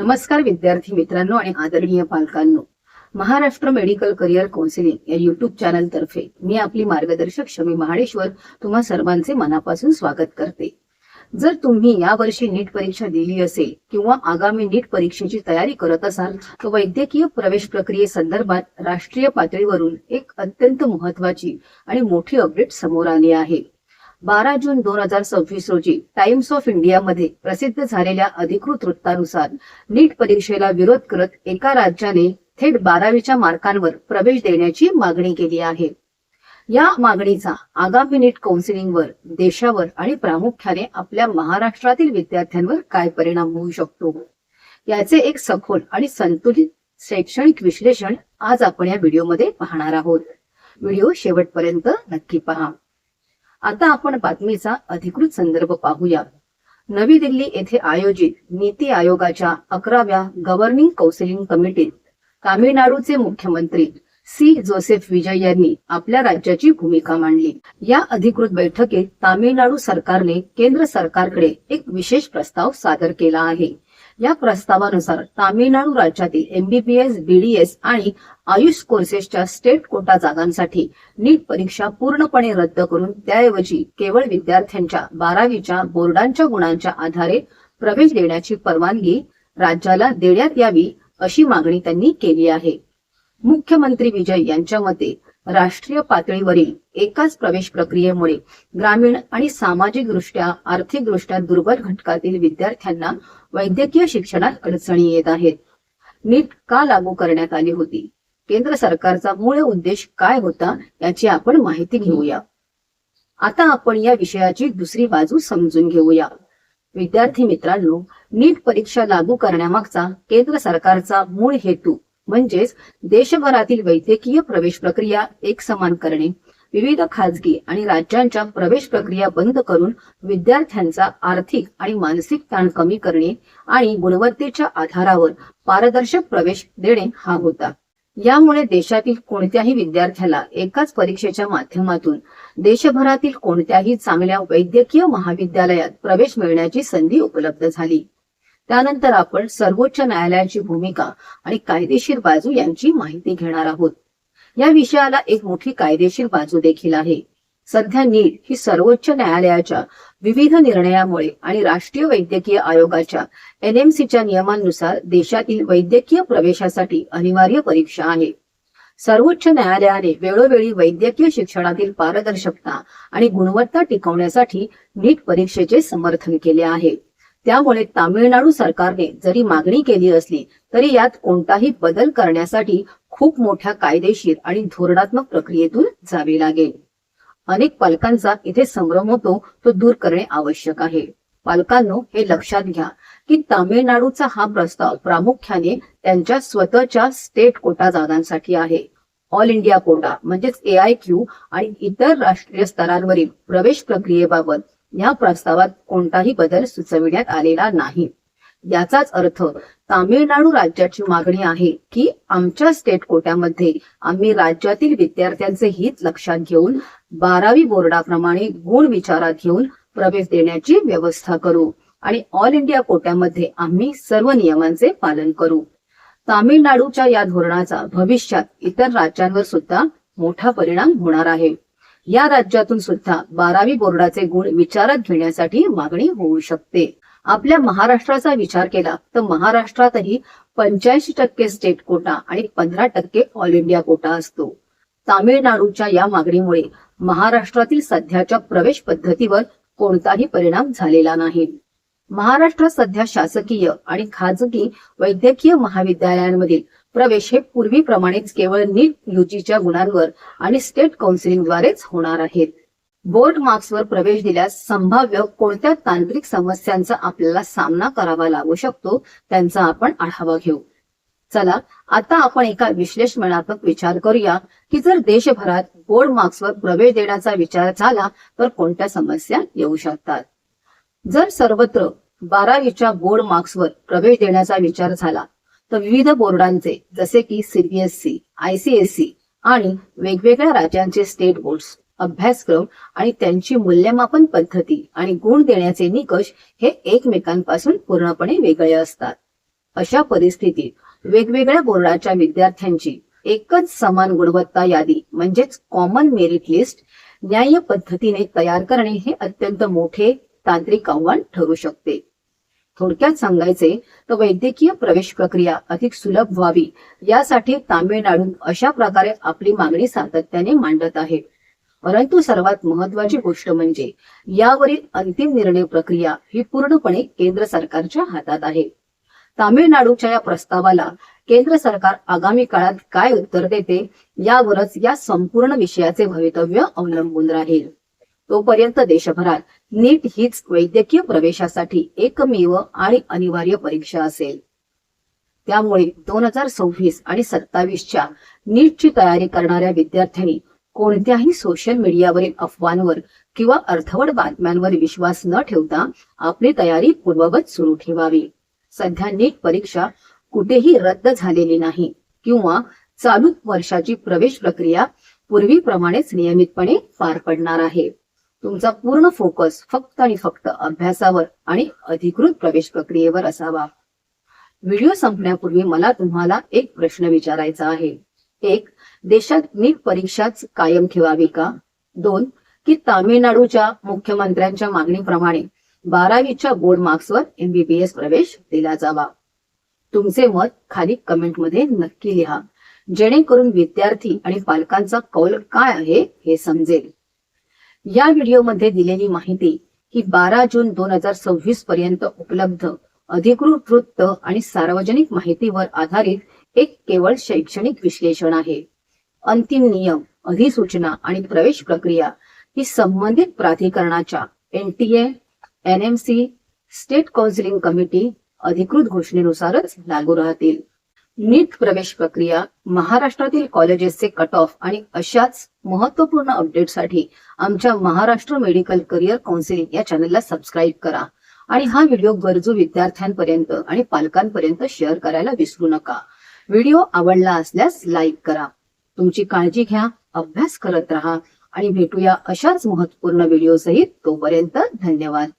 नमस्कार विद्यार्थी मित्रांनो आणि आदरणीय पालकांनो, महाराष्ट्र मेडिकल करिअर काउन्सिलिंग या युट्यूब चॅनल तर्फे मी आपली मार्गदर्शक शमी महाडेश्वर तुम्हा सर्वांचे मनापासून स्वागत करते। जर तुम्ही यावर्षी नीट परीक्षा दिली असेल किंवा आगामी नीट परीक्षेची तयारी करत असाल तर वैद्यकीय प्रवेश प्रक्रियेसंदर्भात राष्ट्रीय पातळीवरून एक अत्यंत महत्त्वाची आणि मोठी अपडेट समोर आली आहे। 12 जून 2026 रोजी टाइम्स ऑफ इंडिया मध्ये प्रसिद्ध झालेल्या अधिकृत वृत्तानुसार नीट परीक्षेला विरोध करत एका राज्याने थेट 12वीच्या मार्कांवर प्रवेश देण्याची मागणी केली आहे। या मागणीचा आगामी नीट काउन्सिलिंगवर, देशावर आणि प्रामुख्याने आपल्या महाराष्ट्रातील विद्यार्थ्यांवर काय परिणाम होऊ शकतो याचे एक सखोल आणि संतुलित शैक्षणिक विश्लेषण आज आपण या व्हिडिओमध्ये पाहणार आहोत। व्हिडिओ शेवटपर्यंत नक्की पहा। आता आपण बातमीचा अधिकृत संदर्भ पाहूया। नवी दिल्ली येथे आयोजित नीती आयोगाच्या 11व्या गव्हर्निंग काउन्सिलिंग कमिटीत तामिळनाडूचे मुख्यमंत्री सी जोसेफ विजय यांनी आपल्या राज्याची भूमिका मांडली। या अधिकृत बैठकीत तामिळनाडू सरकारने केंद्र सरकारकडे एक विशेष प्रस्ताव सादर केला आहे। या प्रस्तावानुसार तामिळनाडू राज्यातील MBBS, BDS आणि आयुष कोर्सेसच्या स्टेट कोटा जागांसाठी नीट परीक्षा पूर्णपणे रद्द करून त्याऐवजी केवळ विद्यार्थ्यांच्या 12वीच्या बोर्डांच्या गुणांच्या आधारे प्रवेश देण्याची परवानगी राज्याला देण्यात यावी अशी मागणी त्यांनी केली आहे। मुख्यमंत्री विजय यांच्या मते राष्ट्रीय पातळीवरील एकाच प्रवेश प्रक्रियेमुळे ग्रामीण आणि सामाजिकदृष्ट्या, आर्थिकदृष्ट्या दुर्बल घटकातील विद्यार्थ्यांना वैद्यकीय शिक्षणात अडचणी येत आहेत। नीट का लागू करण्यात आली होती? केंद्र सरकारचा मूळ उद्देश काय होता याची आपण माहिती घेऊया। आता आपण या विषयाची दुसरी बाजू समजून घेऊया। विद्यार्थी मित्रांनो, नीट परीक्षा लागू करण्यामागचा केंद्र सरकारचा मूळ हेतू म्हणजेच देशभरातील वैद्यकीय प्रवेश प्रक्रिया एकसमान करणे, विविध खाजगी आणि राज्यांच्या प्रवेश प्रक्रिया बंद करून विद्यार्थ्यांचा आर्थिक आणि मानसिक ताण कमी करणे आणि गुणवत्तेच्या आधारावर पारदर्शक प्रवेश देणे हा होता। यामुळे देशातील कोणत्याही विद्यार्थ्याला एकाच परीक्षेच्या माध्यमातून देशभरातील कोणत्याही चांगल्या वैद्यकीय महाविद्यालयात प्रवेश मिळण्याची संधी उपलब्ध झाली। त्यानंतर आपण सर्वोच्च न्यायालयाची भूमिका आणि कायदेशीर बाजू यांची माहिती घेणार आहोत। या विषयाला एक मोठी कायदेशीर बाजू देखील आहे। सध्या नीट ही सर्वोच्च न्यायालयाच्या विविध निर्णयामुळे आणि राष्ट्रीय वैद्यकीय आयोगाच्या NMCच्या नियमांनुसार देशातील वैद्यकीय प्रवेशासाठी अनिवार्य परीक्षा आहे। सर्वोच्च न्यायालयाने वेळोवेळी वैद्यकीय शिक्षणातील पारदर्शकता आणि गुणवत्ता टिकवण्यासाठी नीट परीक्षेचे समर्थन केले आहे। त्यामुळे तामिळनाडू सरकारने जरी मागणी केली असली तरी यात कोणताही बदल करण्यासाठी खूप मोठ्या कायदेशीर आणि धोरणात्मक प्रक्रियेतून जावे लागेल। अनेक पालकांचा इथे संभ्रम होतो, तो दूर करणे आवश्यक आहे। पालकांनो, हे लक्षात घ्या की तामिळनाडूचा हा प्रस्ताव प्रामुख्याने त्यांच्या स्वतःच्या स्टेट कोटा जागांसाठी आहे। ऑल इंडिया कोटा म्हणजेच AIQ आणि इतर राष्ट्रीय स्तरांवरील प्रवेश प्रक्रियेबाबत या प्रस्तावात कोणताही बदल सुचविण्यात आलेला नाही। याचाच अर्थ तामिळनाडू राज्याची मागणी आहे की आमच्या स्टेट कोट्यामध्ये आम्ही राज्यातील विद्यार्थ्यांचे हित लक्षात घेऊन 12वी बोर्डाप्रमाणे गुण विचारात घेऊन प्रवेश देण्याची व्यवस्था करू आणि ऑल इंडिया कोट्यामध्ये आम्ही सर्व नियमांचे पालन करू। तामिळनाडूच्या या धोरणाचा भविष्यात इतर राज्यांवर सुद्धा मोठा परिणाम होणार आहे। या राज्यातून सुद्धा 12वी बोर्डाचे गुण विचारात घेण्यासाठी मागणी होऊ शकते। आपल्या महाराष्ट्राचा विचार केला तर महाराष्ट्रातही 85% स्टेट कोटा आणि 15% ऑल इंडिया कोटा असतो। तामिळनाडूच्या या मागणीमुळे महाराष्ट्रातील सध्याच्या प्रवेश पद्धतीवर कोणताही परिणाम झालेला नाही। महाराष्ट्रात सध्या शासकीय आणि खाजगी वैद्यकीय महाविद्यालयांमधील प्रवेश हे पूर्वीप्रमाणेच केवळ नीट UGच्या गुणांवर आणि स्टेट काउन्सिलिंगद्वारेच होणार आहेत। बोर्ड मार्क्सवर प्रवेश दिल्यास संभाव्य कोणत्या तांत्रिक समस्यांचा आपल्याला सामना करावा लागू शकतो त्यांचा आपण आढावा घेऊ। चला आता आपण एका विश्लेषणात्मक विचार करूया की जर देशभरात बोर्ड मार्क्सवर प्रवेश देण्याचा विचार झाला तर कोणत्या समस्या येऊ शकतात। जर सर्वत्र 12वीच्या बोर्ड मार्क्सवर प्रवेश देण्याचा विचार झाला तर विविध बोर्डांचे जसे की CBSE, ICSE आणि वेगवेगळ्या राज्यांचे स्टेट बोर्ड्स अभ्यासक्रम आणि त्यांची मूल्यमापन पद्धती आणि गुण देण्याचे निकष हे एकमेकांपासून पूर्णपणे वेगळे असतात। अशा परिस्थितीत वेगवेगळ्या बोर्डाच्या विद्यार्थ्यांची एकच समान गुणवत्ता यादी म्हणजेच कॉमन मेरिट लिस्ट न्याय्य पद्धतीने तयार करणे हे अत्यंत मोठे तांत्रिक आव्हान ठरू शकते. थोडक्यात सांगायचे तर वैद्यकीय प्रवेश प्रक्रिया अधिक सुलभ व्हावी यासाठी तामिळनाडू अशा प्रकारे आपली मागणी सातत्याने मांडत आहे. परंतु सर्वात महत्वाची गोष्ट म्हणजे यावरील अंतिम निर्णय प्रक्रिया ही पूर्णपणे केंद्र सरकारच्या हातात आहे. तामिळनाडूच्या या प्रस्तावाला केंद्र सरकार आगामी काळात काय उत्तर देते यावरच या संपूर्ण विषयाचे भवितव्य अवलंबून राहील. तोपर्यंत देशभरात नीट हीच वैद्यकीय प्रवेशासाठी एकमेव आणि अनिवार्य परीक्षा असेल. त्यामुळे 2026 आणि 27च्या नीटची तयारी करणाऱ्या विद्यार्थ्यांनी कोणत्याही सोशल मीडियावरील अफवांवर किंवा अर्थवट बातम्यांवर विश्वास न ठेवता आपली तयारी पूर्ववत सुरू ठेवावी. सध्या नीट परीक्षा कुठेही रद्द झालेली नाही किंवा चालू वर्षाची प्रवेश प्रक्रिया पूर्वीप्रमाणेच नियमितपणे पार पडणार आहे. तुमचा पूर्ण फोकस फक्त आणि फक्त अभ्यासावर आणि अधिकृत प्रवेश प्रक्रियेवर असावा. व्हिडिओ संपण्यापूर्वी मला तुम्हाला एक प्रश्न विचारायचा आहे. 1. देशात नीट परीक्षाच कायम ठेवावी का? 2. की तामिळनाडूच्या मुख्यमंत्र्यांच्या मागणीप्रमाणे 12वीच्या बोर्ड मार्क्सवर MBBS प्रवेश दिला जावा? तुमचे मत खाली कमेंटमध्ये नक्की लिहा, जेणेकरून विद्यार्थी आणि पालकांचा कौल काय आहे हे समजेल. या व्हिडिओमध्ये दिलेली माहिती ही 12 जून 2026 पर्यंत उपलब्ध अधिकृत वृत्त आणि सार्वजनिक माहितीवर आधारित एक केवळ शैक्षणिक विश्लेषण आहे. अंतिम नियम, अधिसूचना आणि प्रवेश प्रक्रिया ही संबंधित प्राधिकरणाच्या NTA, NMC, state counselling committee अधिकृत घोषणेनुसारच लागू राहतील. नीट प्रवेश प्रक्रिया, महाराष्ट्रातील कॉलेजेसचे कट ऑफ आणि अशाच महत्वपूर्ण अपडेटसाठी आमच्या महाराष्ट्र मेडिकल करिअर काउन्सिलिंग या चॅनलला सबस्क्राईब करा आणि हा व्हिडिओ गरजू विद्यार्थ्यांपर्यंत आणि पालकांपर्यंत शेअर करायला विसरू नका. व्हिडिओ आवडला असल्यास लाईक करा. तुमची काळजी घ्या, अभ्यास करत राहा आणि भेटूया अशाच महत्वपूर्ण व्हिडिओ सहित. तोपर्यंत धन्यवाद.